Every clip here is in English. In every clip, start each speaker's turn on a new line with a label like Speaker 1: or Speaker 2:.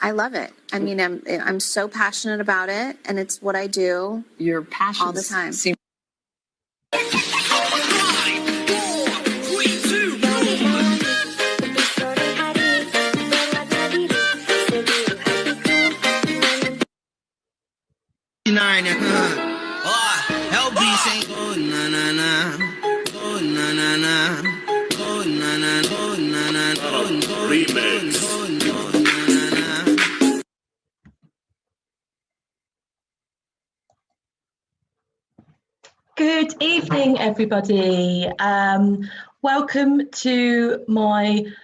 Speaker 1: I love it. I mean, I'm so passionate about it, and it's what I do.
Speaker 2: Your passion
Speaker 1: all the time.
Speaker 3: Good evening, everybody. Welcome to one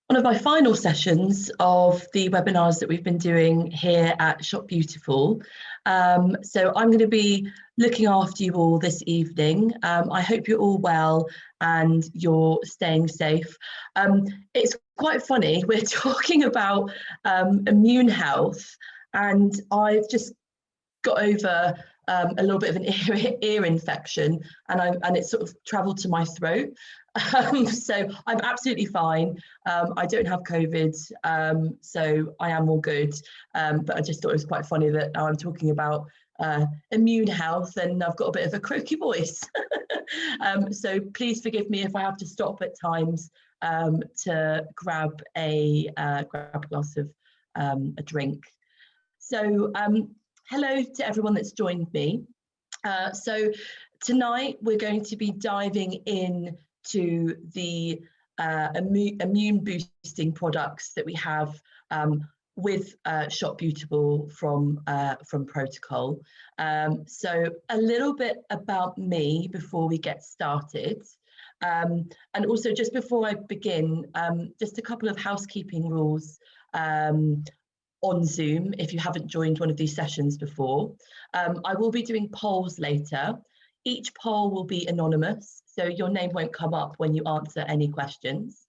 Speaker 3: of my final sessions of the webinars that we've been doing here at Shop Beautiful. So I'm going to be looking after you all this evening. I hope you're all well and you're staying safe. It's quite funny, we're talking about immune health, and I've just got over a little bit of an ear infection, and it's sort of travelled to my throat. So I'm absolutely fine. I don't have COVID, so I am all good. But I just thought it was quite funny that now I'm talking about immune health and I've got a bit of a croaky voice. So please forgive me if I have to stop at times to grab a glass of a drink. So hello to everyone that's joined me. So tonight we're going to be diving into the immune boosting products that we have with Shop Beautiful from Proto-col. So a little bit about me before we get started. And also just before I begin, just a couple of housekeeping rules on Zoom, if you haven't joined one of these sessions before. I will be doing polls later. Each poll will be anonymous, so your name won't come up when you answer any questions.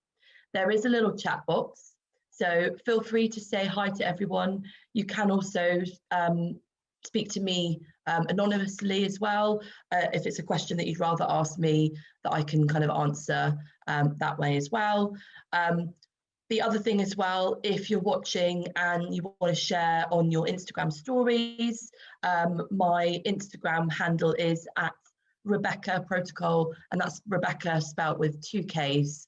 Speaker 3: There is a little chat box, so feel free to say hi to everyone. You can also speak to me anonymously as well, if it's a question that you'd rather ask me that I can kind of answer that way as well. The other thing as well, if you're watching and you want to share on your Instagram stories, my Instagram handle is at Rebekka Proto-col, and that's Rebekka spelt with 2 Ks.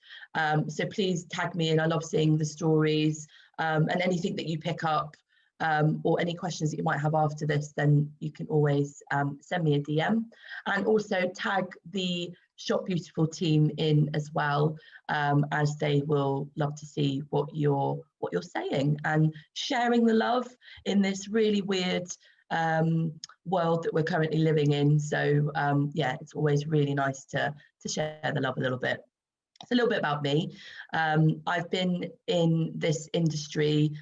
Speaker 3: So please tag me in. I love seeing the stories, and anything that you pick up or any questions that you might have after this, then you can always send me a DM, and also tag the Shop Beautiful team in as well, as they will love to see what you're saying and sharing the love in this really weird world that we're currently living in. So yeah, it's always really nice to share the love a little bit. It's a little bit about me. I've been in this industry,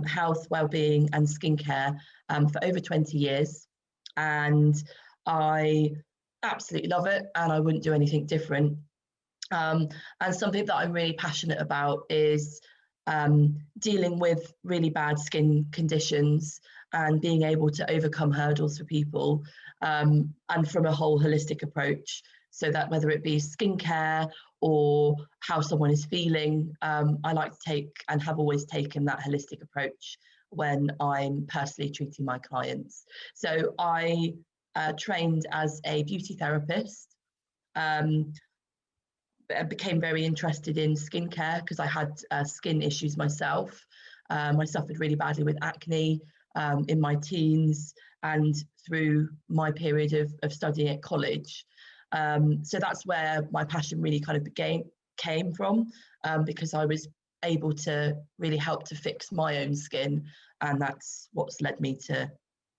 Speaker 3: health, well-being and skincare, for over 20 years, and I absolutely love it, and I wouldn't do anything different. And something that I'm really passionate about is dealing with really bad skin conditions and being able to overcome hurdles for people, and from a whole holistic approach, so that whether it be skincare or how someone is feeling, I like to take and have always taken that holistic approach when I'm personally treating my clients. So I trained as a beauty therapist. I became very interested in skincare because I had skin issues myself. I suffered really badly with acne in my teens and through my period of studying at college. So that's where my passion really kind of came from, because I was able to really help to fix my own skin, and that's what's led me to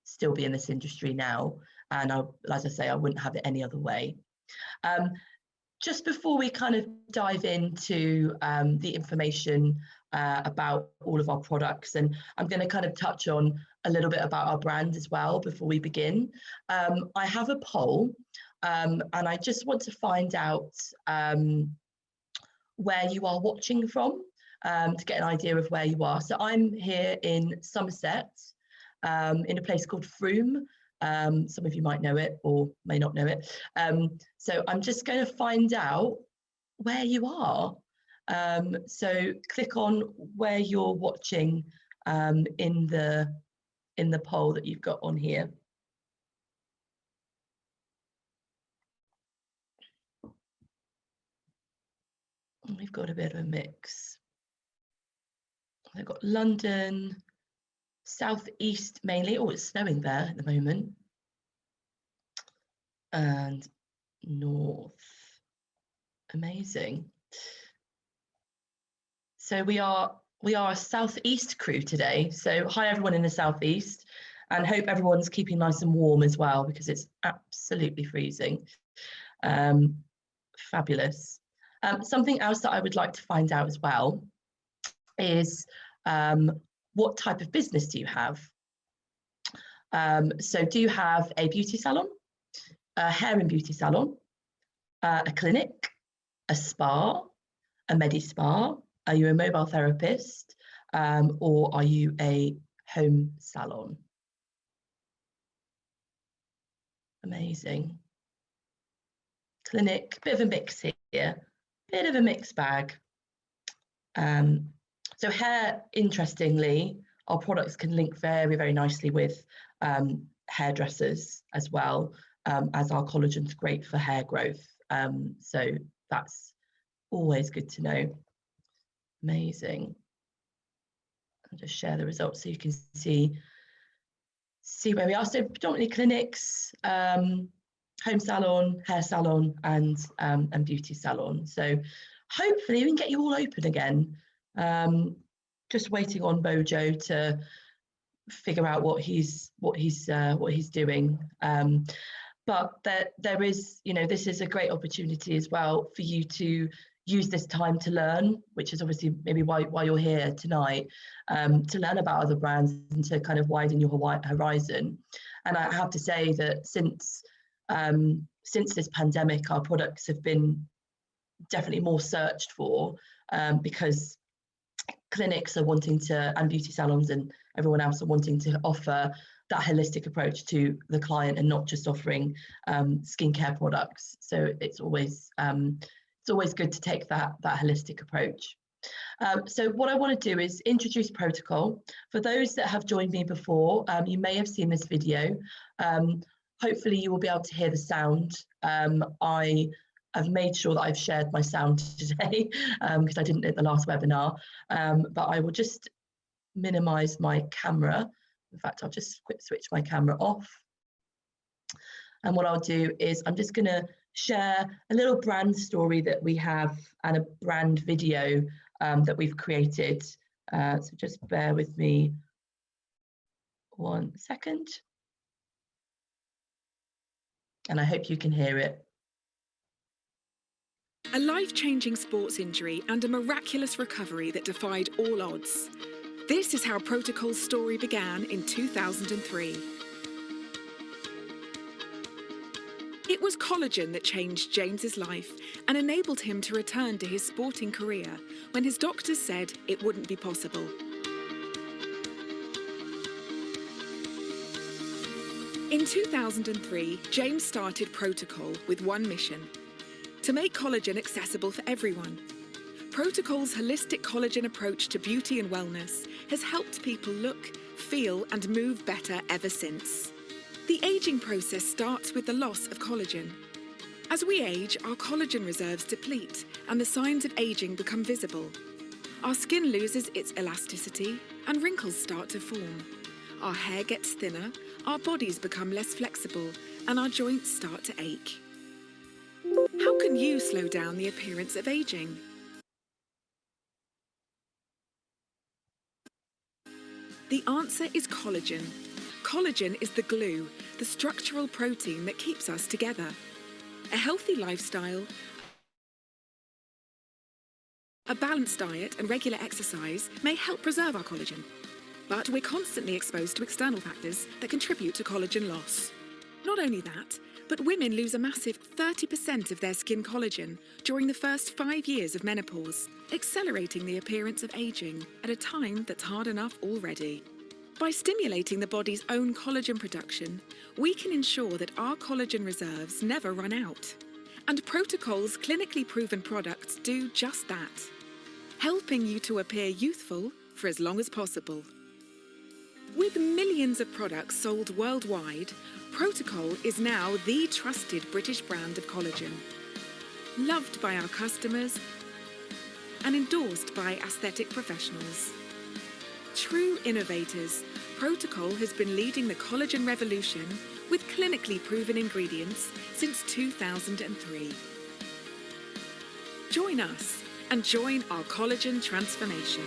Speaker 3: still be in this industry now. And as I say, I wouldn't have it any other way. Just before we kind of dive into the information about all of our products, and I'm going to kind of touch on a little bit about our brand as well before we begin. I have a poll, and I just want to find out where you are watching from, to get an idea of where you are. So I'm here in Somerset, in a place called Frome. Some of you might know it or may not know it. So I'm just going to find out where you are. So click on where you're watching in the poll that you've got on here. We've got a bit of a mix. I've got London, southeast mainly. Oh, it's snowing there at the moment. And north. Amazing. So we are a southeast crew today. So hi everyone in the southeast, and hope everyone's keeping nice and warm as well, because it's absolutely freezing. Fabulous. Something else that I would like to find out as well is what type of business do you have? So do you have a beauty salon, a hair and beauty salon, a clinic, a spa, a medi-spa? Are you a mobile therapist, or are you a home salon? Amazing. Clinic, bit of a mix here, bit of a mixed bag. So hair, interestingly, our products can link very, very nicely with hairdressers as well, as our collagen's great for hair growth. So that's always good to know. Amazing. I'll just share the results so you can see where we are. So predominantly clinics, home salon, hair salon, and beauty salon. So hopefully we can get you all open again. Just waiting on Bojo to figure out what he's doing. But there is, this is a great opportunity as well for you to use this time to learn, which is obviously maybe why you're here tonight, to learn about other brands and to kind of widen your horizon. And I have to say that since this pandemic, our products have been definitely more searched for, because clinics are wanting to, and beauty salons and everyone else are wanting to offer that holistic approach to the client and not just offering skincare products. So it's always good to take that holistic approach. So what I want to do is introduce Proto-col. For those that have joined me before, you may have seen this video. Hopefully you will be able to hear the sound. I've made sure that I've shared my sound today, because I didn't at the last webinar, but I will just minimize my camera. In fact, I'll just switch my camera off. And what I'll do is I'm just going to share a little brand story that we have and a brand video that we've created. So just bear with me 1 second. And I hope you can hear it.
Speaker 2: A life-changing sports injury and a miraculous recovery that defied all odds. This is how Proto-col's story began in 2003. It was collagen that changed James's life and enabled him to return to his sporting career when his doctors said it wouldn't be possible. In 2003, James started Proto-col with one mission: to make collagen accessible for everyone. Proto-col's holistic collagen approach to beauty and wellness has helped people look, feel, and move better ever since. The aging process starts with the loss of collagen. As we age, our collagen reserves deplete and the signs of aging become visible. Our skin loses its elasticity and wrinkles start to form. Our hair gets thinner, our bodies become less flexible, and our joints start to ache. How can you slow down the appearance of aging? The answer is collagen. Collagen is the glue, the structural protein that keeps us together. A healthy lifestyle, a balanced diet and regular exercise may help preserve our collagen. But we're constantly exposed to external factors that contribute to collagen loss. Not only that, but women lose a massive 30% of their skin collagen during the first 5 years of menopause, accelerating the appearance of aging at a time that's hard enough already. By stimulating the body's own collagen production, we can ensure that our collagen reserves never run out. And Proto-col's clinically proven products do just that, helping you to appear youthful for as long as possible. With millions of products sold worldwide, Proto-col is now the trusted British brand of collagen. Loved by our customers and endorsed by aesthetic professionals. True innovators, Proto-col has been leading the collagen revolution with clinically proven ingredients since 2003. Join us and join our collagen transformation.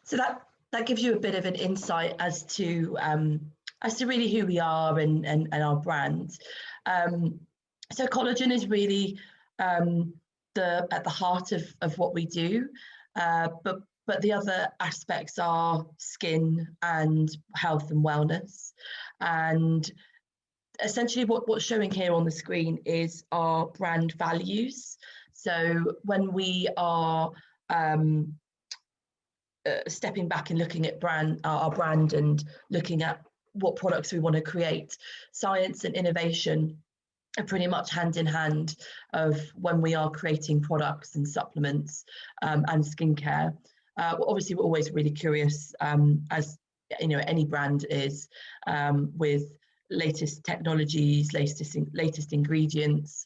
Speaker 3: So that gives you a bit of an insight as to really who we are and our brand. So collagen is really at the heart of what we do, but the other aspects are skin and health and wellness. And essentially what's showing here on the screen is our brand values. So when we are stepping back and looking at our brand and looking at what products we want to create, science and innovation are pretty much hand in hand of when we are creating products and supplements and skincare. Obviously, we're always really curious, as you know, any brand is, with latest technologies, latest ingredients.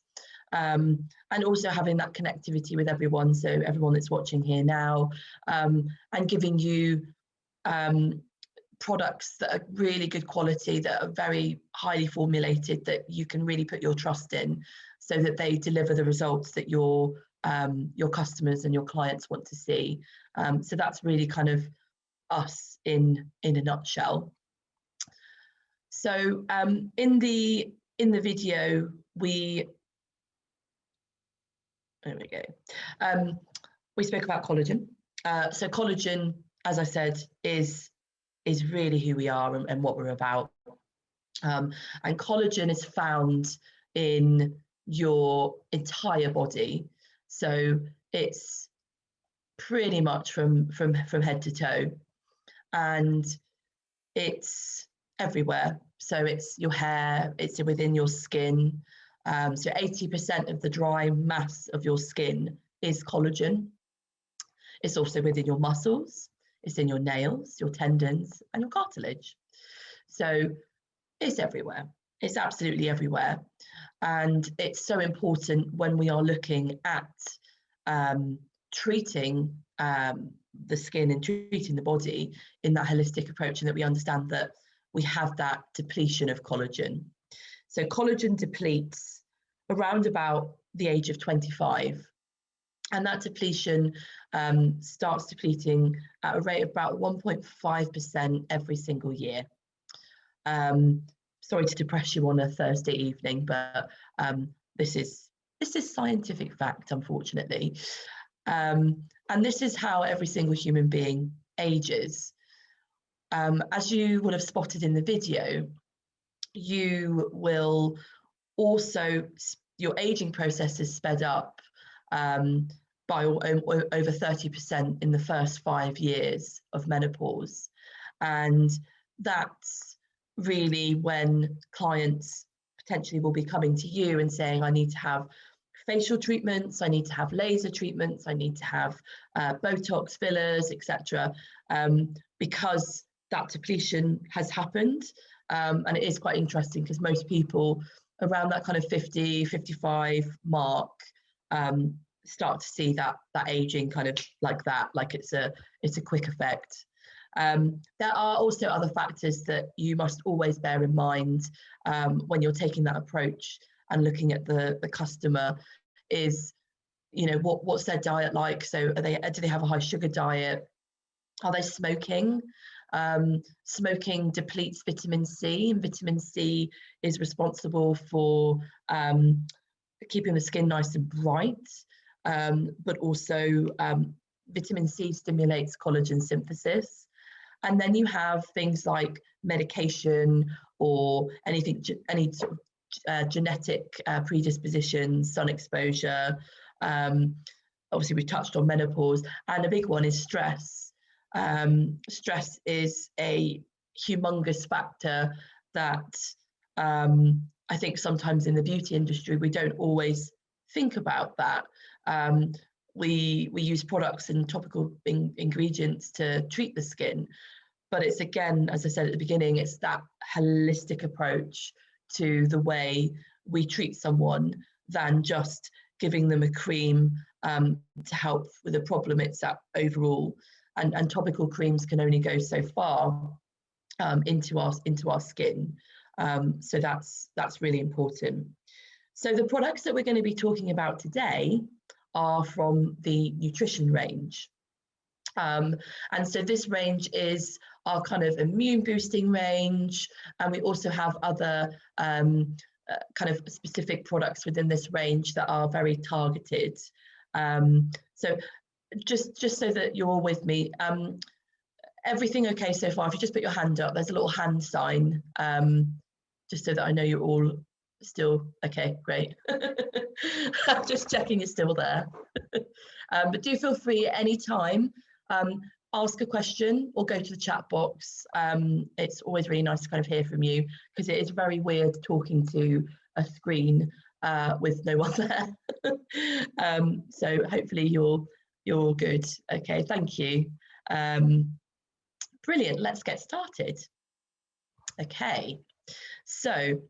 Speaker 3: And also having that connectivity with everyone, so everyone that's watching here now, and giving you products that are really good quality, that are very highly formulated, that you can really put your trust in, so that they deliver the results that your customers and your clients want to see. So that's really kind of us in a nutshell. So in the video, there we go. We spoke about collagen. So collagen, as I said, is really who we are and what we're about. And collagen is found in your entire body. So it's pretty much from head to toe, and it's everywhere. So it's your hair, it's within your skin. So 80% of the dry mass of your skin is collagen. It's also within your muscles, it's in your nails, your tendons, and your cartilage. So it's everywhere. It's absolutely everywhere. And it's so important when we are looking at treating the skin and treating the body in that holistic approach, and that we understand that we have that depletion of collagen. So collagen depletes around about the age of 25. And that depletion starts depleting at a rate of about 1.5% every single year. Sorry to depress you on a Thursday evening, but this is scientific fact, unfortunately. And this is how every single human being ages. As you will have spotted in the video, you will also, your aging process is sped up by over 30% in the first 5 years of menopause. And that's really when clients potentially will be coming to you and saying, I need to have facial treatments, I need to have laser treatments, I need to have Botox fillers, etc., because that depletion has happened. And it is quite interesting because most people around that kind of 50, 55 mark start to see that aging kind of like that, like it's a quick effect. There are also other factors that you must always bear in mind when you're taking that approach and looking at the customer is, you know, what's their diet like? So do they have a high sugar diet? Are they smoking? Smoking depletes vitamin C, and vitamin C is responsible for keeping the skin nice and bright, but also vitamin C stimulates collagen synthesis. And then you have things like medication or any sort of genetic predisposition, sun exposure, obviously we've touched on menopause, and a big one is stress. Stress is a humongous factor that I think sometimes in the beauty industry we don't always think about that. We use products and topical ingredients to treat the skin, but it's, again, as I said at the beginning, it's that holistic approach to the way we treat someone than just giving them a cream to help with a problem. It's that overall, and topical creams can only go so far into our skin. So that's really important. So the products that we're going to be talking about today are from the nutrition range. And so this range is our kind of immune boosting range, and we also have other kind of specific products within this range that are very targeted. So just so that you're all with me, everything okay so far? If you just put your hand up, there's a little hand sign, just so that I know you're all still okay. Great. Just checking you're still there. But do feel free at any time, ask a question or go to the chat box. It's always really nice to kind of hear from you, because it is very weird talking to a screen with no one there. So hopefully you're good. Okay, thank you. Brilliant, let's get started. Okay, so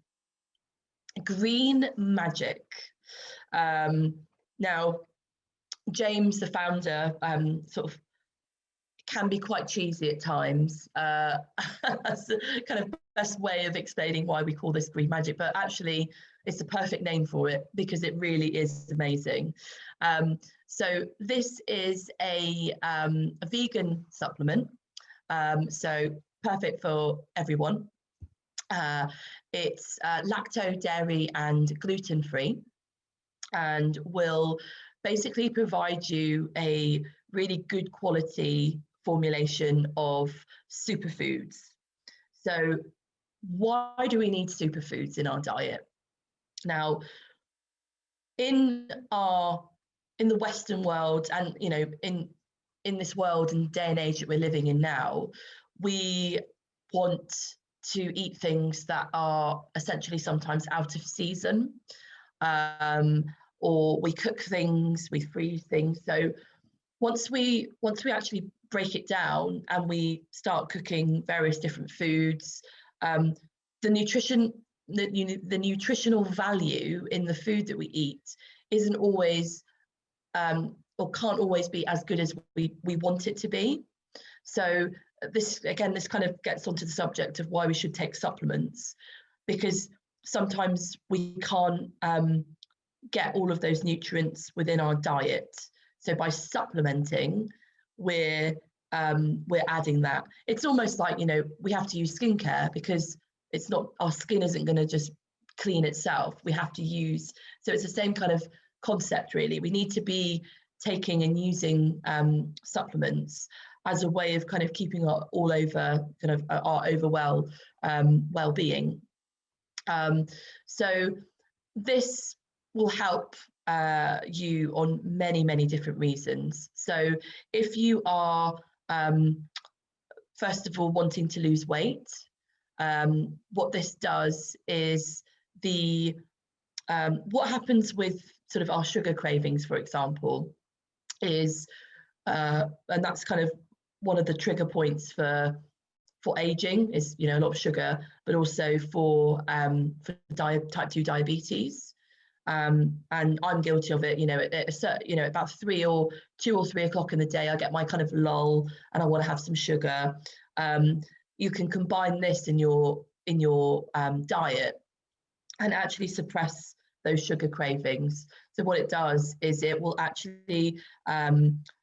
Speaker 3: green magic. Now, James, the founder, sort of can be quite cheesy at times. That's the kind of best way of explaining why we call this green magic, but actually it's the perfect name for it because it really is amazing. So this is a vegan supplement, so perfect for everyone. It's lacto, dairy and gluten-free, and will basically provide you a really good quality formulation of superfoods. So why do we need superfoods in our diet? Now, in the Western world, and in this world and day and age that we're living in now, we want to eat things that are essentially sometimes out of season, or we cook things, we freeze things. So once we actually break it down and we start cooking various different foods, the nutritional value in the food that we eat isn't always or can't always be as good as we want it to be. So this kind of gets onto the subject of why we should take supplements, because sometimes we can't get all of those nutrients within our diet. So by supplementing, we're adding that. It's almost like, we have to use skincare, because it's not, our skin isn't going to just clean itself. We have to use, so it's the same kind of concept really. We need to be taking and using supplements as a way of kind of keeping our overall well-being. So this will help you on many different reasons. So if you are first of all wanting to lose weight, what this does is what happens with sort of our sugar cravings, for example, is and that's kind of one of the trigger points for aging, is a lot of sugar, but also for type 2 diabetes. And I'm guilty of it. About 2 or 3 o'clock in the day, I get my kind of lull and I want to have some sugar. You can combine this in your diet and actually suppress those sugar cravings. So what it does is it will actually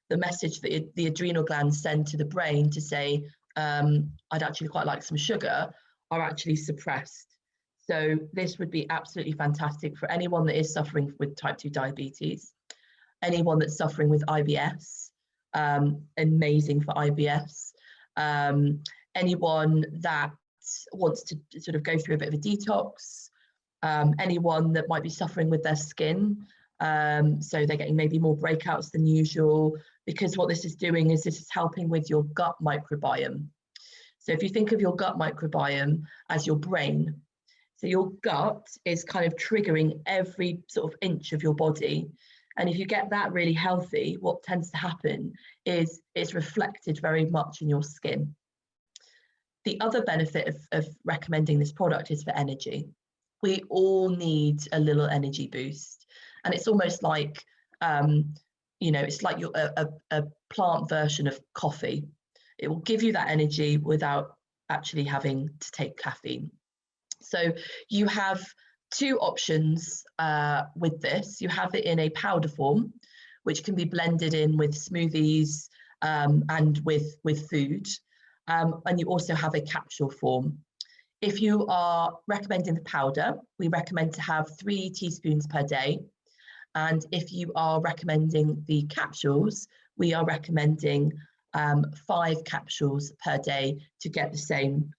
Speaker 3: the message that the adrenal glands send to the brain to say, I'd actually quite like some sugar, are actually suppressed. So this would be absolutely fantastic for anyone that is suffering with type 2 diabetes, anyone that's suffering with IBS, amazing for IBS, anyone that wants to sort of go through a bit of a detox, anyone that might be suffering with their skin. So they're getting maybe more breakouts than usual, because what this is doing is this is helping with your gut microbiome. So if you think of your gut microbiome as your brain, so your gut is kind of triggering every sort of inch of your body. And if you get that really healthy, what tends to happen is it's reflected very much in your skin. The other benefit of recommending this product is for energy. We all need a little energy boost. And it's almost like, it's like a plant version of coffee. It will give you that energy without actually having to take caffeine. So you have two options with this. You have it in a powder form, which can be blended in with smoothies and with food. And you also have a capsule form. If you are recommending the powder, we recommend to have 3 teaspoons per day. And if you are recommending the capsules, we are recommending 5 capsules per day to get the same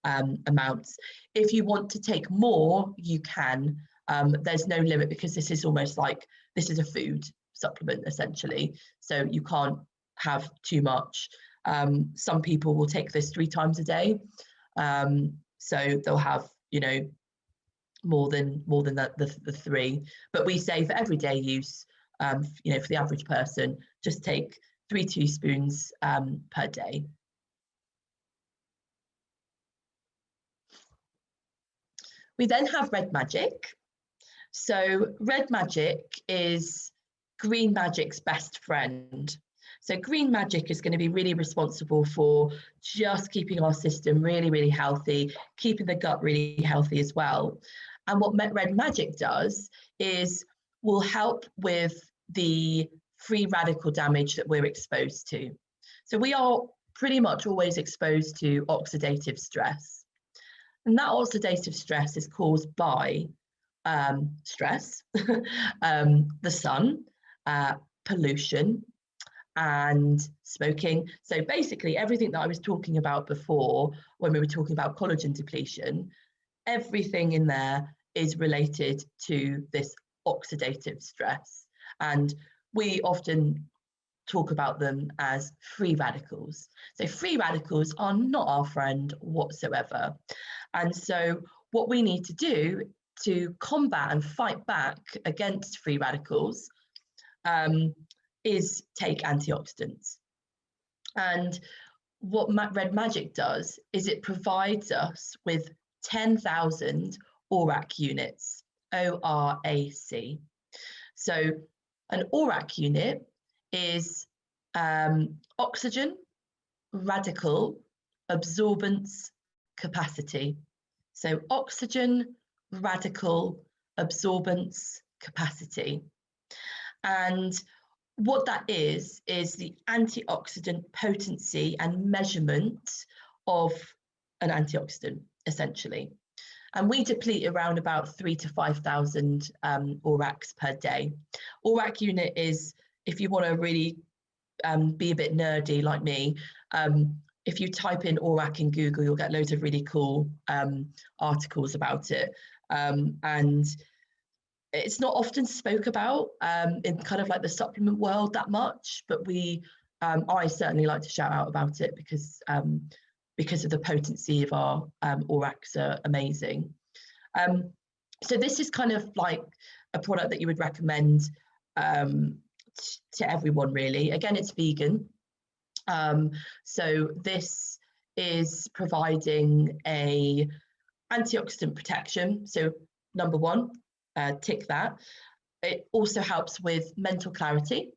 Speaker 3: amounts. If you want to take more, you can. There's no limit, because this is almost like, this is a food supplement essentially. So you can't have too much. Some people will take this 3 times a day. So they'll have, more than the 3. But we say for everyday use, for the average person, just take 3 teaspoons per day. We then have Red Magic. So Red Magic is Green Magic's best friend. So Green Magic is going to be really responsible for just keeping our system really, really healthy, keeping the gut really healthy as well. And what Red Magic does is will help with the free radical damage that we're exposed to. So we are pretty much always exposed to oxidative stress. And that oxidative stress is caused by stress, the sun, pollution, and smoking. So basically everything that I was talking about before when we were talking about collagen depletion, everything in there is related to this oxidative stress. And we often talk about them as free radicals. So free radicals are not our friend whatsoever. And so what we need to do to combat and fight back against free radicals is take antioxidants. And what Red Magic does is it provides us with 10,000 ORAC units, ORAC. So an ORAC unit is oxygen radical absorbance capacity. So oxygen radical absorbance capacity. And what that is the antioxidant potency and measurement of an antioxidant, essentially. And we deplete around about 3,000 to 5,000 ORACs per day. ORAC unit is, if you want to really be a bit nerdy like me, if you type in ORAC in Google, you'll get loads of really cool articles about it. And it's not often spoke about in kind of like the supplement world that much, but I certainly like to shout out about it because of the potency of our ORACs are amazing. So this is kind of like a product that you would recommend to everyone, really. Again, it's vegan. So this is providing a antioxidant protection. So number 1, tick that. It also helps with mental clarity.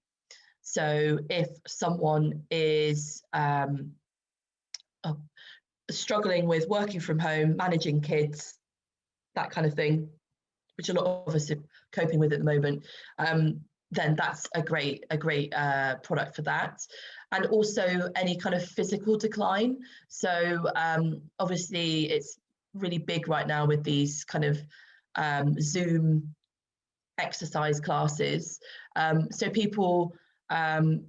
Speaker 3: So if someone is struggling with working from home, managing kids, that kind of thing, which a lot of us are coping with at the moment, then that's a great product for that. And also any kind of physical decline. So obviously it's really big right now with these kind of Zoom exercise classes. So people,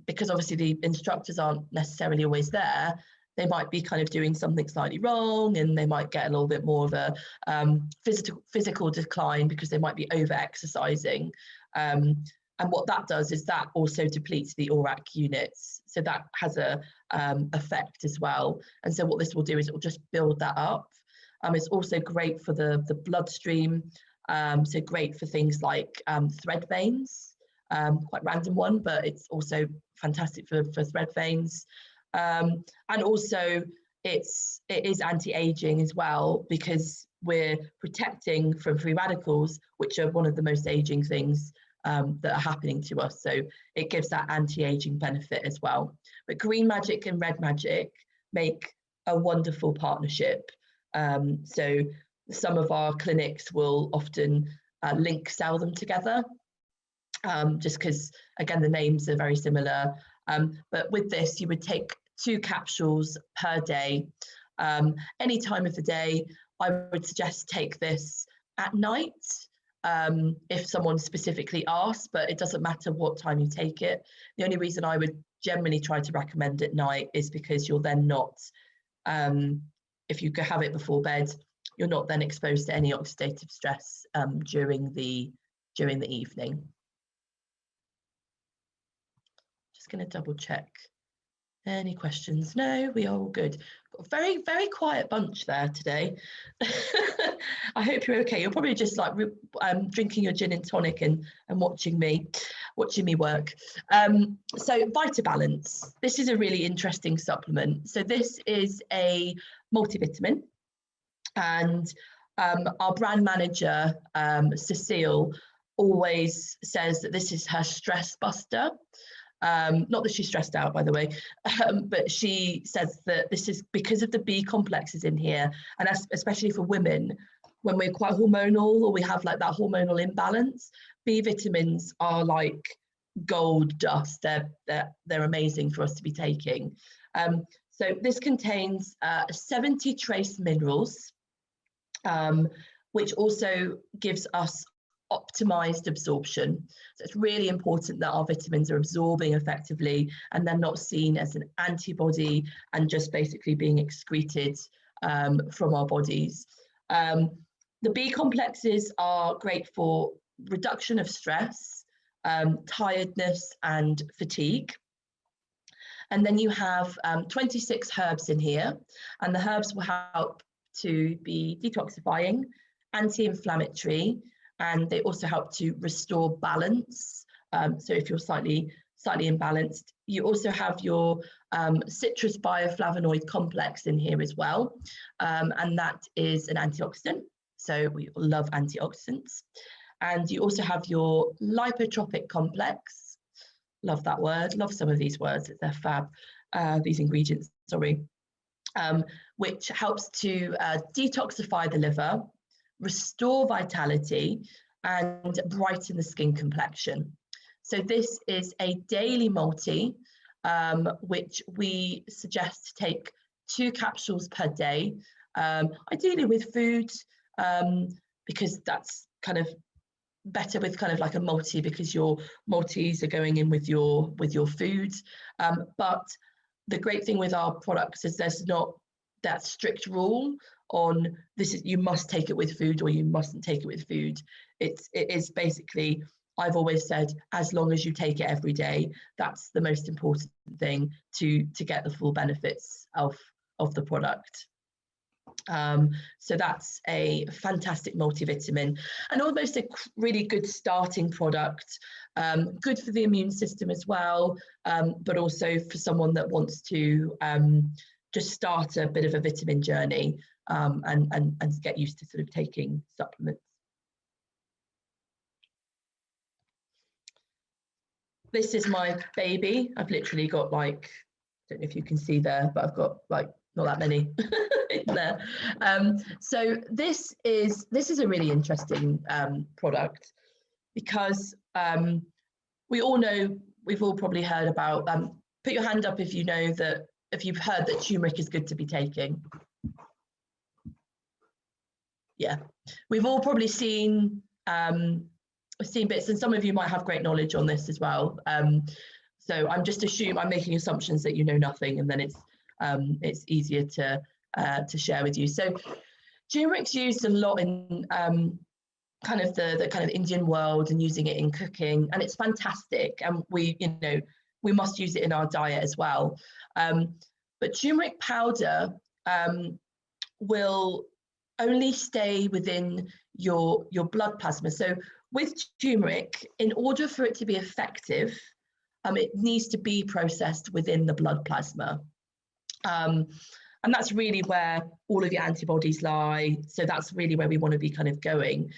Speaker 3: because obviously the instructors aren't necessarily always there, they might be kind of doing something slightly wrong, and they might get a little bit more of a physical decline because they might be over exercising. And And what that does is that also depletes the ORAC units. So that has a effect as well. And so what this will do is it will just build that up. It's also great for the bloodstream. So great for things like thread veins, quite random one, but it's also fantastic for thread veins. And also it is anti-aging as well, because we're protecting from free radicals, which are one of the most aging things that are happening to us. So it gives that anti-aging benefit as well. But green magic and red magic make a wonderful partnership. So some of our clinics will often sell them together, just because, again, the names are very similar. But with this, you would take 2 capsules per day. Any time of the day, I would suggest take this at night, if someone specifically asks, but it doesn't matter what time you take it. The only reason I would generally try to recommend at night is because you're then not, if you have it before bed, you're not then exposed to any oxidative stress during the evening. Just going to double check. Any questions? No, we are all good. Very, very quiet bunch there today. I hope you're okay. You're probably just like drinking your gin and tonic and watching me work. So VitaBalance. This is a really interesting supplement. So this is a multivitamin, and our brand manager, Cecile, always says that this is her stress buster. Not that she's stressed out, by the way, but she says that this is because of the B complexes in here, and especially for women, when we're quite hormonal or we have like that hormonal imbalance, B vitamins are like gold dust. They're amazing for us to be taking. So this contains 70 trace minerals, which also gives us optimized absorption. So it's really important that our vitamins are absorbing effectively and they're not seen as an antibody and just basically being excreted from our bodies. The B complexes are great for reduction of stress, tiredness and fatigue. And then you have 26 herbs in here, and the herbs will help to be detoxifying, anti-inflammatory, and they also help to restore balance. So if you're slightly imbalanced, you also have your citrus bioflavonoid complex in here as well, and that is an antioxidant. So we love antioxidants. And you also have your lipotropic complex. Love that word. Love some of these words. They're fab. These ingredients, sorry, which helps to detoxify the liver, restore vitality, and brighten the skin complexion. So this is a daily multi, which we suggest to take 2 capsules per day, ideally with food, because that's kind of better with kind of like a multi, because your multis are going in with your food. But the great thing with our products is there's not that strict rule on this is you must take it with food or you mustn't take it with food. It is basically, I've always said, as long as you take it every day, that's the most important thing to get the full benefits of the product. So that's a fantastic multivitamin and almost a really good starting product, good for the immune system as well, but also for someone that wants to just start a bit of a vitamin journey, and get used to sort of taking supplements. This is my baby. I've literally got like, I don't know if you can see there, but I've got like not that many in there. So this is a really interesting product, because we all know, we've all probably heard about, put your hand up if you know that, if you've heard that turmeric is good to be taking. Yeah, we've all probably seen bits, and some of you might have great knowledge on this as well. So I'm making assumptions that you know nothing, and then it's easier to share with you. So turmeric's used a lot in kind of the kind of Indian world and using it in cooking, and it's fantastic, and we must use it in our diet as well. But turmeric powder will only stay within your blood plasma. So with turmeric, in order for it to be effective, it needs to be processed within the blood plasma. And that's really where all of your antibodies lie. So that's really where we want to be kind of going.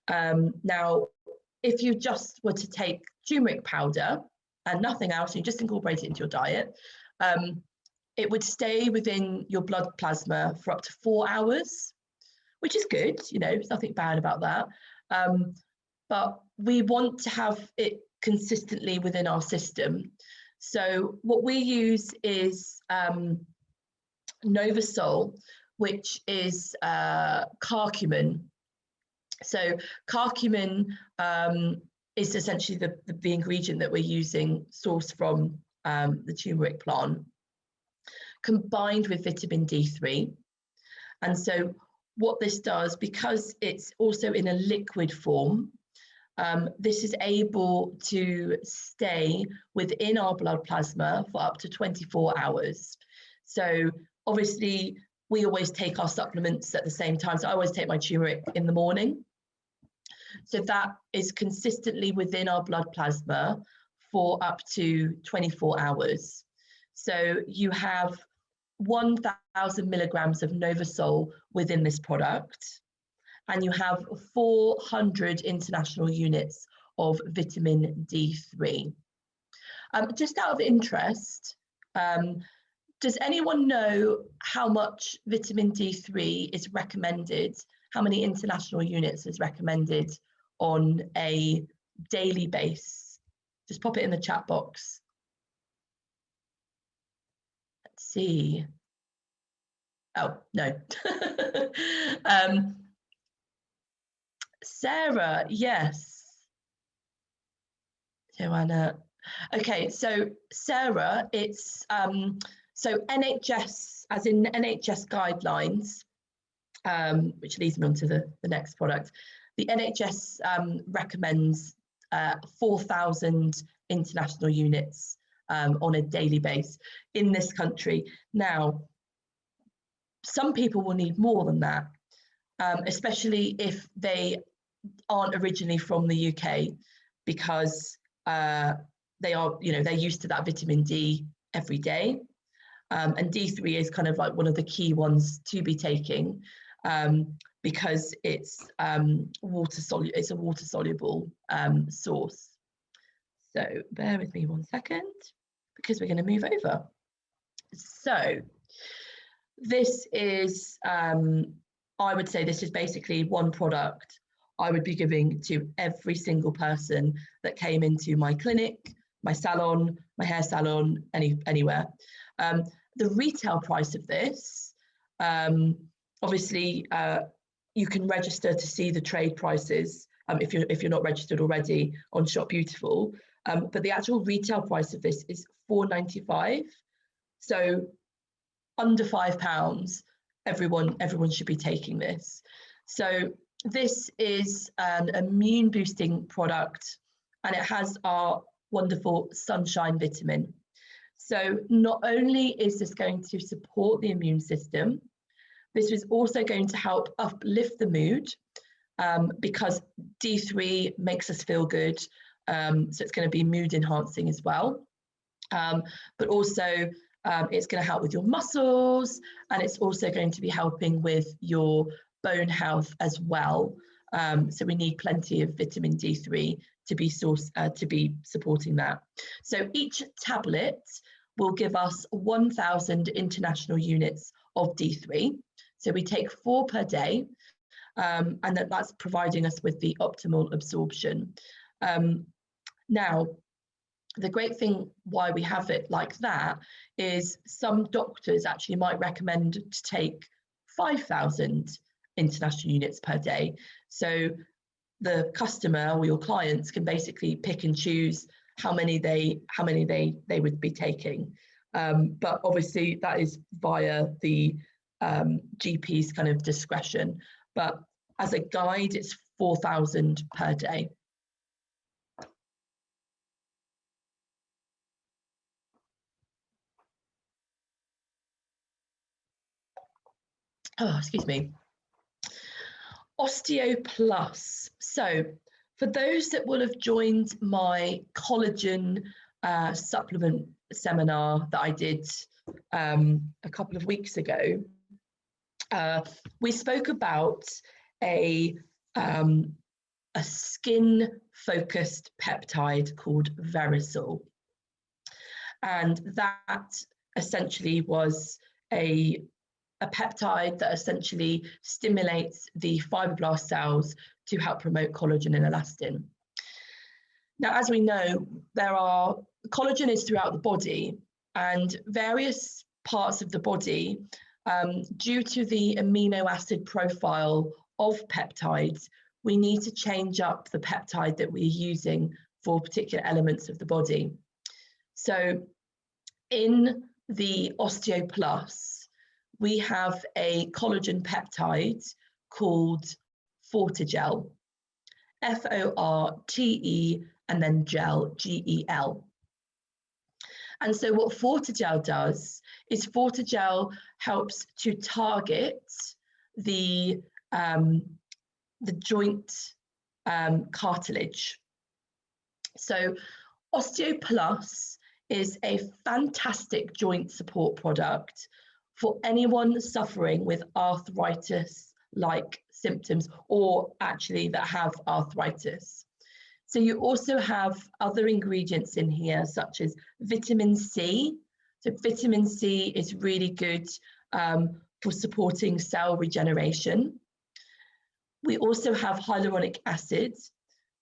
Speaker 3: Now, if you just were to take turmeric powder and nothing else, you just incorporate it into your diet, it would stay within your blood plasma for up to 4 hours, which is good, there's nothing bad about that. But we want to have it consistently within our system. So what we use is Novasol, which is curcumin. So curcumin is essentially the ingredient that we're using, sourced from the turmeric plant, combined with vitamin D3. And so what this does, because it's also in a liquid form, this is able to stay within our blood plasma for up to 24 hours. So obviously, we always take our supplements at the same time. So I always take my turmeric in the morning. So that is consistently within our blood plasma for up to 24 hours. So you have 1,000 milligrams of Novasol within this product, and you have 400 international units of vitamin D3. Just out of interest, does anyone know how much vitamin D3 is recommended? How many international units is recommended on a daily base? Just pop it in the chat box. Let's see. Oh, no. Sarah, yes. Joanna. Okay, so Sarah, it's so NHS, as in NHS guidelines, which leads me on to the next product. The NHS recommends 4,000 international units on a daily basis in this country. Now, some people will need more than that, especially if they aren't originally from the UK, because they are, they're used to that vitamin D every day. And D3 is kind of like one of the key ones to be taking, because it's it's a water soluble source. So bear with me 1 second, because we're going to move over. So this is, I would say this is basically one product I would be giving to every single person that came into my clinic, my salon, my hair salon, anywhere. The retail price of this, obviously, you can register to see the trade prices if you're not registered already on Shop Beautiful. But the actual retail price of this is £4.95. So under £5, everyone should be taking this. So this is an immune boosting product, and it has our wonderful sunshine vitamin. So not only is this going to support the immune system, this is also going to help uplift the mood, because D3 makes us feel good. So it's going to be mood enhancing as well. But also it's going to help with your muscles, and it's also going to be helping with your bone health as well. So we need plenty of vitamin D3 to be supporting that. So each tablet will give us 1,000 international units of D3. So we take 4 per day, and that's providing us with the optimal absorption. Now, the great thing why we have it like that is some doctors actually might recommend to take 5,000 international units per day. So the customer or your clients can basically pick and choose how many they would be taking. But obviously that is via the GP's kind of discretion. But as a guide, it's 4,000 per day. Oh, excuse me. Osteo Plus. So for those that will have joined my collagen supplement seminar that I did a couple of weeks ago, we spoke about a skin-focused peptide called Verisol. And that essentially was a peptide that essentially stimulates the fibroblast cells to help promote collagen and elastin. Now, as we know, collagen is throughout the body, and various parts of the body, due to the amino acid profile of peptides, we need to change up the peptide that we're using for particular elements of the body. So in the Osteo Plus, we have a collagen peptide called Fortigel, F-O-R-T-E, and then gel, G-E-L. And so what Fortigel does is Fortigel helps to target the joint cartilage. So Osteo Plus is a fantastic joint support product for anyone suffering with arthritis-like symptoms, or actually that have arthritis. So you also have other ingredients in here, such as vitamin C. So vitamin C is really good for supporting cell regeneration. We also have hyaluronic acid.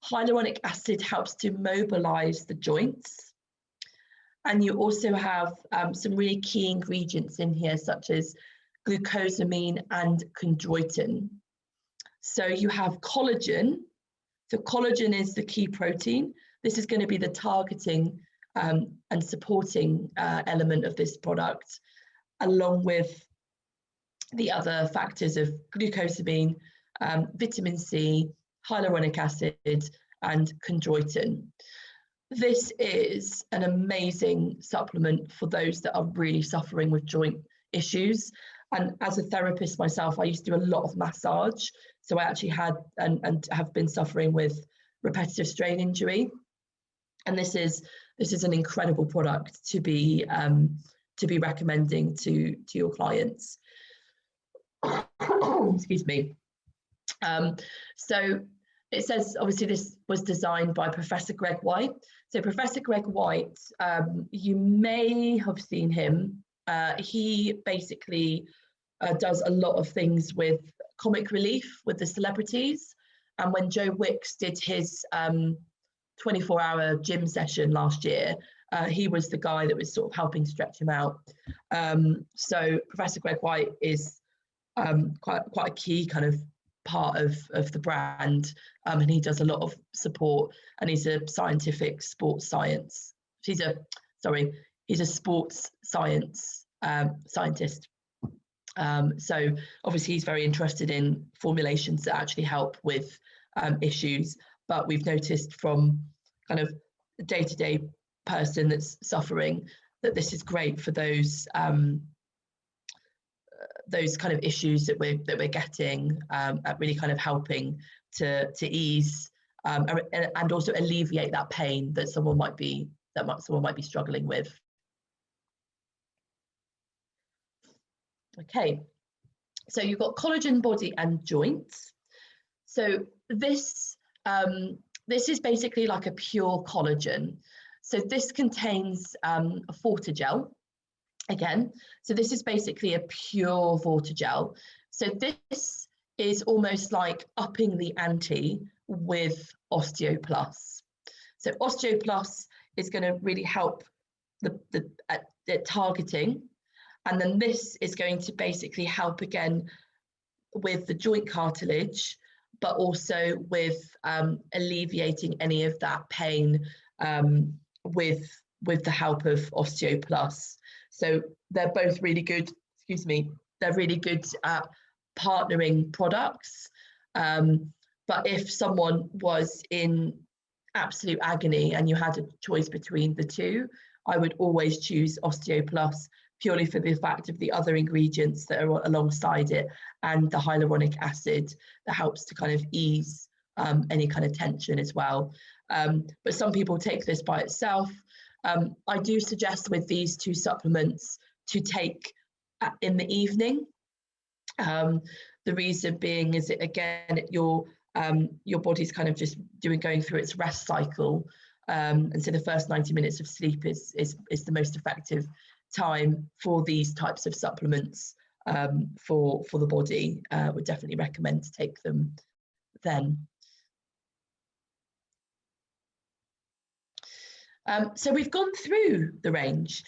Speaker 3: Hyaluronic acid helps to mobilize the joints. And you also have some really key ingredients in here, such as glucosamine and chondroitin. So you have collagen. So collagen is the key protein. This is going to be the targeting and supporting element of this product, along with the other factors of glucosamine, vitamin C, hyaluronic acid, and chondroitin. This is an amazing supplement for those that are really suffering with joint issues. And as a therapist myself, I used to do a lot of massage. So I actually had and have been suffering with repetitive strain injury. And this is an incredible product to be recommending to your clients. Excuse me. So it says, obviously, this was designed by Professor Greg White. So Professor Greg White, you may have seen him. He basically does a lot of things with comic relief with the celebrities. And when Joe Wicks did his 24-hour gym session last year, he was the guy that was sort of helping stretch him out. So Professor Greg White is quite a key kind of part of the brand, and he does a lot of support, and he's a scientific sports science. He's a sports science scientist. So obviously he's very interested in formulations that actually help with issues, but we've noticed from kind of a day-to-day person that's suffering that this is great for those kind of issues that we're getting, at really kind of helping to ease and also alleviate that pain that someone might be struggling with. Okay, so you've got collagen, body, and joints. So this is basically like a pure collagen. So this contains Fortigel. Again, so this is basically a pure Fortigel. So this is almost like upping the ante with Osteo Plus. So Osteo Plus is going to really help the targeting, and then this is going to basically help again with the joint cartilage, but also with alleviating any of that pain with the help of Osteo Plus. So they're both really good, they're really good at partnering products. But if someone was in absolute agony and you had a choice between the two, I would always choose Osteo Plus, purely for the fact of the other ingredients that are alongside it and the hyaluronic acid that helps to kind of ease any kind of tension as well. But some people take this by itself. I do suggest with these two supplements to take in the evening. The reason being is that, again, your body's kind of just going through its rest cycle. And so the first 90 minutes of sleep is the most effective time for these types of supplements for the body. Would definitely recommend to take them then. So we've gone through the range.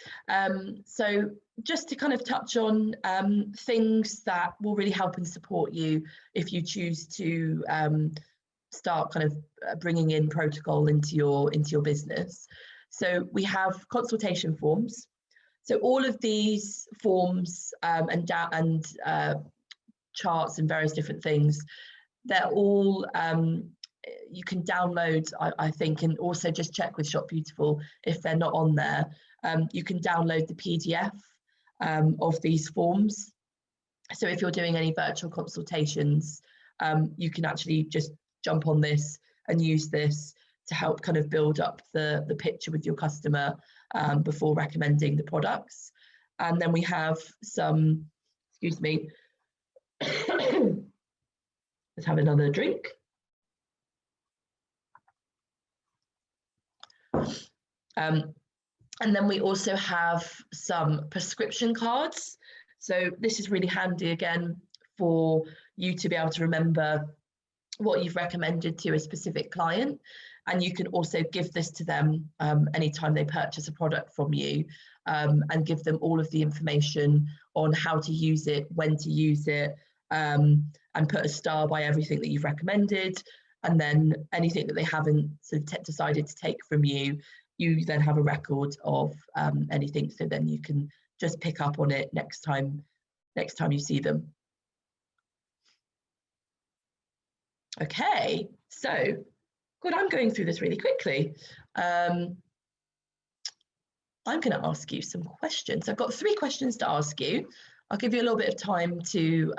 Speaker 3: So just to kind of touch on things that will really help and support you if you choose to start kind of bringing in Proto-col into your business. So we have consultation forms. So all of these forms and charts and various different things, they're all you can download, I think, and also just check with Shop Beautiful if they're not on there. You can download the PDF of these forms. So if you're doing any virtual consultations, you can actually just jump on this and use this to help kind of build up the picture with your customer before recommending the products. And then we have some, excuse me, let's have another drink. And then we also have some prescription cards. So this is really handy, again, for you to be able to remember what you've recommended to a specific client. And you can also give this to them anytime they purchase a product from you, and give them all of the information on how to use it, when to use it, and put a star by everything that you've recommended. And then anything that they haven't sort of decided to take from you, you then have a record of anything. So then you can just pick up on it next time you see them. Okay, so good, I'm going through this really quickly. I'm going to ask you some questions. I've got 3 questions to ask you. I'll give you a little bit of time to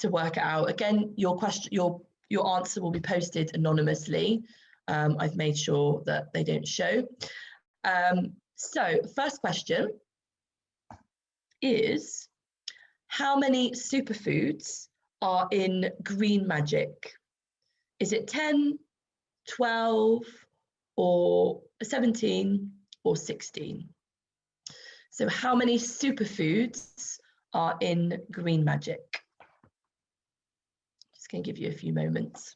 Speaker 3: work it out. Again, your answer will be posted anonymously. I've made sure that they don't show. So first question is, how many superfoods are in Green Magic? Is it 10, 12, or 17, or 16? So how many superfoods are in Green Magic? Just going to give you a few moments.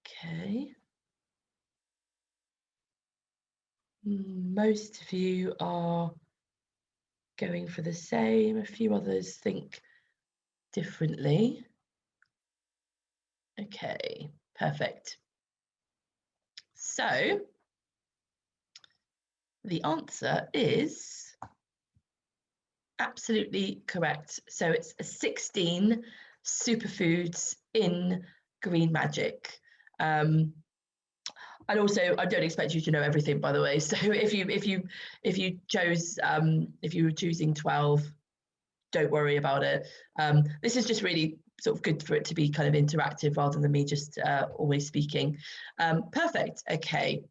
Speaker 3: Okay. Most of you are going for the same. A few others think differently. Okay, perfect. So the answer is absolutely correct. So it's 16 superfoods in Green Magic. And also, I don't expect you to know everything, by the way. So if you were choosing 12, don't worry about it. This is just really sort of good for it to be kind of interactive rather than me just always speaking. Perfect. Okay.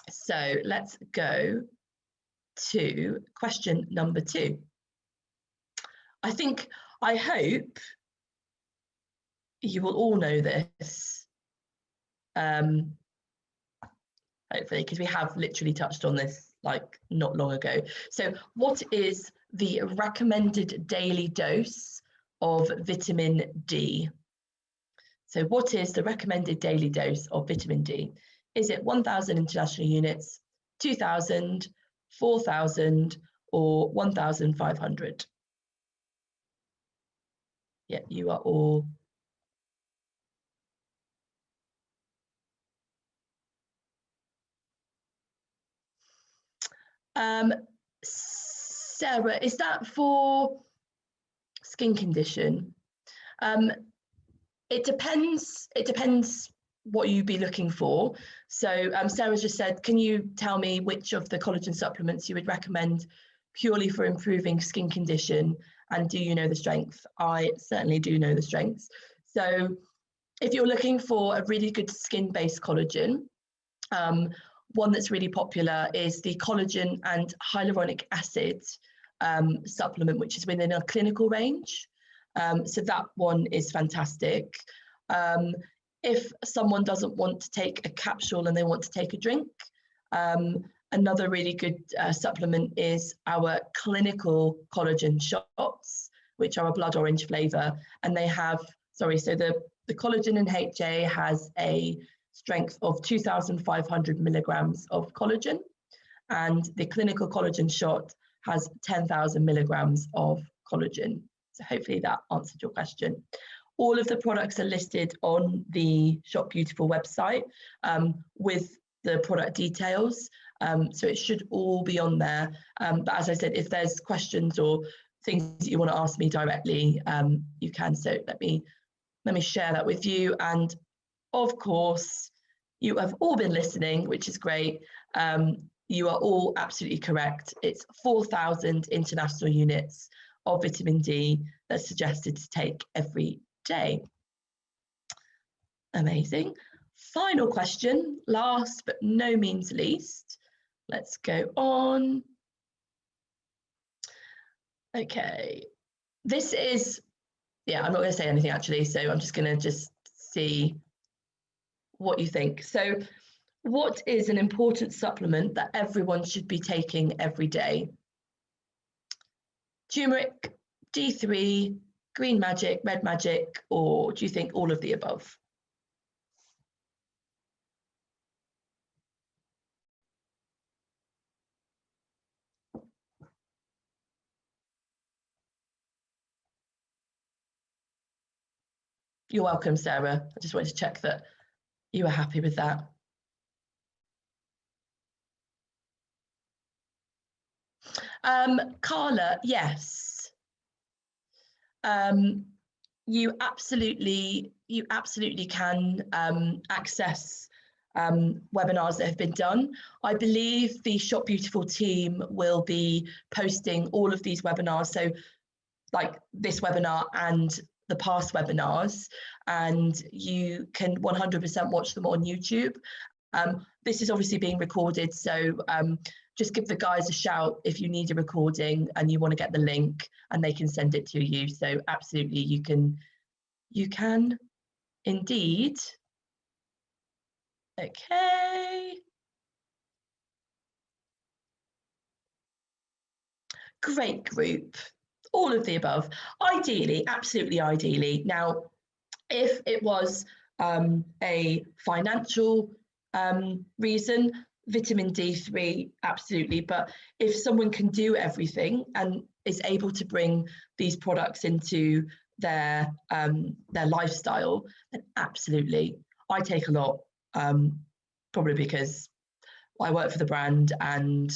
Speaker 3: So let's go to question number 2. I hope you will all know this. Hopefully, because we have literally touched on this like not long ago. So what is the recommended daily dose of vitamin D? So what is the recommended daily dose of vitamin D? Is it 1,000 international units, 2,000, 4,000, or 1,500? Yeah, you are all. Sarah, is that for skin condition? It depends. It depends what you'd be looking for. So Sarah just said, can you tell me which of the collagen supplements you would recommend purely for improving skin condition? And do you know the strength? I certainly do know the strengths. So if you're looking for a really good skin-based collagen, one that's really popular is the collagen and hyaluronic acid supplement, which is within a clinical range. So that one is fantastic. If someone doesn't want to take a capsule and they want to take a drink, another really good supplement is our clinical collagen shots, which are a blood orange flavour. And they have, so the collagen in HA has a strength of 2,500 milligrams of collagen, and the clinical collagen shot has 10,000 milligrams of collagen. So hopefully that answered your question. All of the products are listed on the Shop Beautiful website with the product details. So it should all be on there. But as I said, if there's questions or things that you want to ask me directly, you can. So let me share that with you. And of course, you have all been listening, which is great. You are all absolutely correct. It's 4,000 international units of vitamin D that's suggested to take every day. Amazing. Final question, last but no means least. Let's go on. Okay, this is, yeah, I'm not going to say anything actually, so I'm just going to see what you think. So what is an important supplement that everyone should be taking every day? Turmeric, D3, green magic, red magic, or do you think all of the above? You're welcome, Sarah. I just wanted to check that you were happy with that. Carla, yes. You absolutely can access webinars that have been done. I believe the Shop Beautiful team will be posting all of these webinars, so like this webinar and the past webinars, and you can 100% watch them on YouTube. This is obviously being recorded, so just give the guys a shout if you need a recording and you want to get the link, and they can send it to you. So absolutely, you can indeed. Okay. Great group. All of the above. Ideally, absolutely ideally. Now, if it was a financial reason, vitamin D3, absolutely. But if someone can do everything and is able to bring these products into their lifestyle, then absolutely. I take a lot, probably because I work for the brand and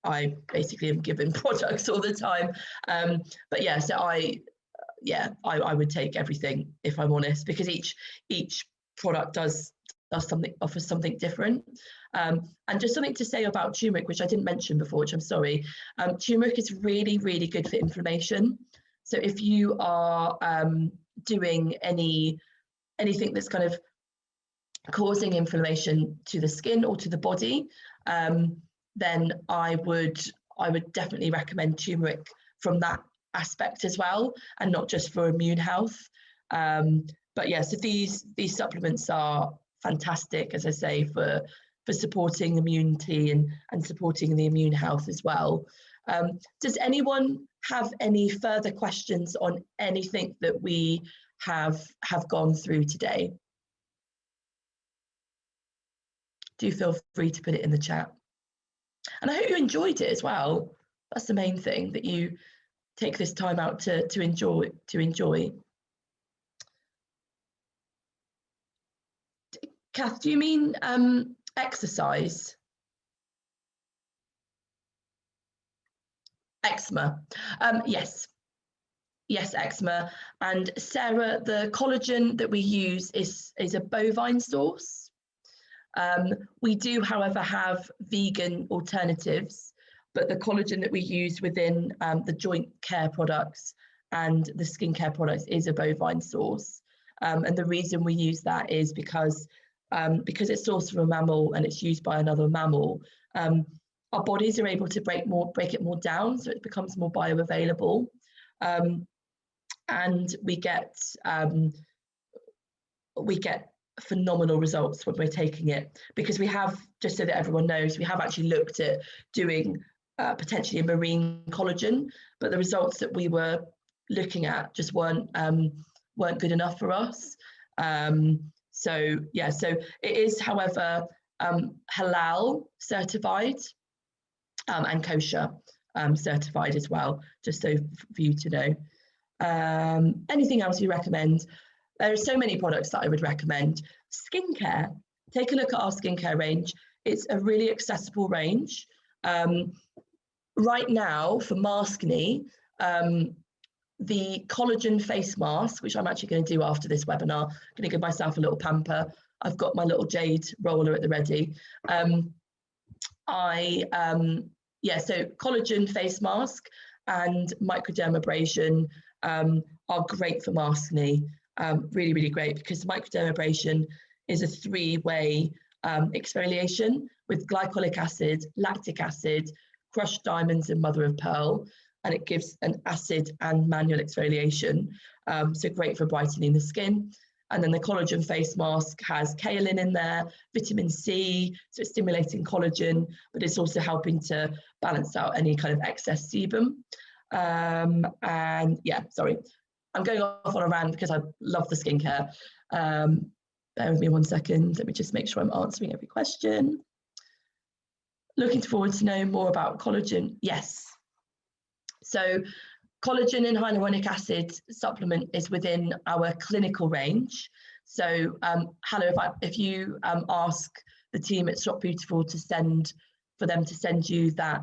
Speaker 3: I basically am given products all the time. But yeah, so I would take everything, if I'm honest, because each product offers something different. And just something to say about turmeric, which I didn't mention before, which I'm sorry. Turmeric is really, really good for inflammation. So if you are doing anything that's kind of causing inflammation to the skin or to the body, then I would definitely recommend turmeric from that aspect as well, and not just for immune health. But yeah, so these supplements are fantastic, as I say, for supporting immunity and supporting the immune health as well. Does anyone have any further questions on anything that we have gone through today? do feel free to put it in the chat. And I hope you enjoyed it as well. That's the main thing, that you take this time out to enjoy. Kath, do you mean exercise? Eczema. Yes, eczema. And Sarah, the collagen that we use is a bovine source. We do, however, have vegan alternatives, but the collagen that we use within the joint care products and the skincare products is a bovine source. And the reason we use that is because it's sourced from a mammal and it's used by another mammal. Our bodies are able to break it more down, so it becomes more bioavailable, and we get phenomenal results when we're taking it, because we have, just so that everyone knows, we have actually looked at doing potentially a marine collagen, but the results that we were looking at just weren't good enough for us. So it is, however, halal certified and kosher certified as well, just so for you to know. Anything else you recommend? There are so many products that I would recommend. Skincare, take a look at our skincare range. It's a really accessible range. Right now for Maskne, the collagen face mask, which I'm actually going to do after this webinar, I'm going to give myself a little pamper. I've got my little jade roller at the ready. So collagen face mask and microdermabrasion are great for Maskne. Really, really great, because microdermabrasion is a 3-way exfoliation with glycolic acid, lactic acid, crushed diamonds and mother of pearl, and it gives an acid and manual exfoliation. So great for brightening the skin. And then the collagen face mask has kaolin in there, vitamin C, so it's stimulating collagen, but it's also helping to balance out any kind of excess sebum. And yeah, sorry, I'm going off on a rant because I love the skincare. Bear with me 1 second. Let me just make sure I'm answering every question. Looking forward to know more about collagen. Yes. So collagen and hyaluronic acid supplement is within our clinical range. So hello, if you ask the team at Shop Beautiful for them to send you that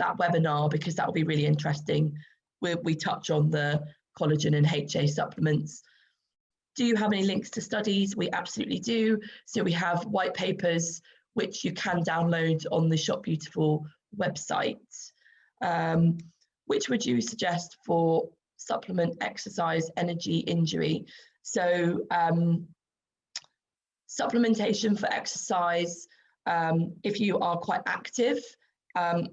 Speaker 3: webinar, because that will be really interesting. We touch on the collagen and HA supplements. Do you have any links to studies? We absolutely do. So we have white papers which you can download on the Shop Beautiful website. Which would you suggest for supplement, exercise, energy, injury? So supplementation for exercise, if you are quite active,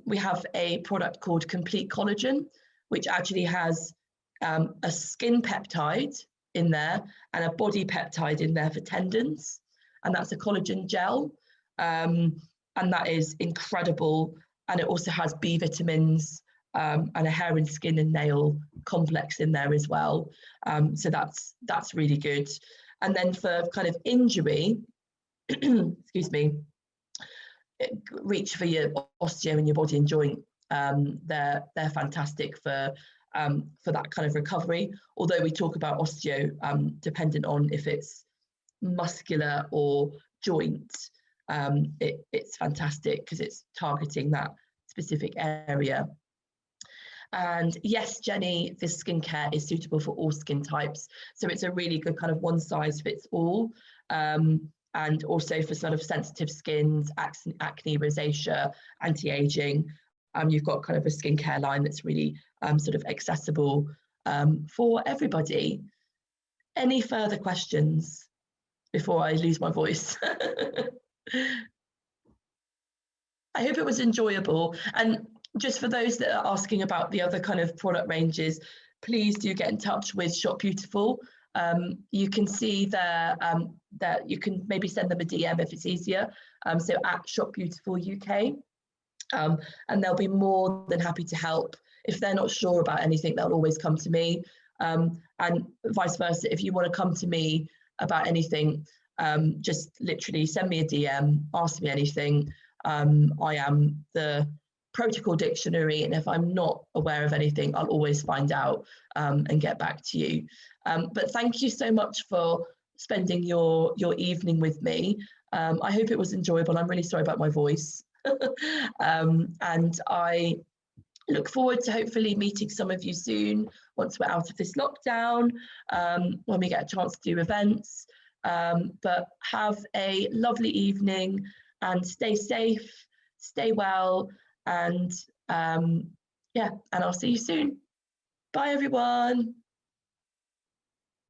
Speaker 3: we have a product called Complete Collagen, which actually has a skin peptide in there and a body peptide in there for tendons, and that's a collagen gel, and that is incredible. And it also has B vitamins and a hair and skin and nail complex in there as well. So that's really good. And then for kind of injury, excuse me, reach for your osteo in your body and joint. They're fantastic for that kind of recovery. Although we talk about osteo dependent on if it's muscular or joint, it's fantastic because it's targeting that specific area. And yes, Jenny, this skincare is suitable for all skin types. So it's a really good kind of one size fits all. And also for sort of sensitive skins, acne, rosacea, anti-aging. You've got kind of a skincare line that's really sort of accessible for everybody. Any further questions before I lose my voice? I hope it was enjoyable. And just for those that are asking about the other kind of product ranges, please do get in touch with Shop Beautiful. You can see there that you can maybe send them a DM if it's easier. So at Shop Beautiful UK, and they'll be more than happy to help. If they're not sure about anything, they'll always come to me. And vice versa, if you want to come to me about anything, just literally send me a DM, ask me anything. I am the Proto-col dictionary, and if I'm not aware of anything, I'll always find out and get back to you. But thank you so much for spending your evening with me. I hope it was enjoyable. I'm really sorry about my voice. And I look forward to hopefully meeting some of you soon once we're out of this lockdown, when we get a chance to do events. But have a lovely evening and stay safe, stay well, and yeah, and I'll see you soon. Bye, everyone.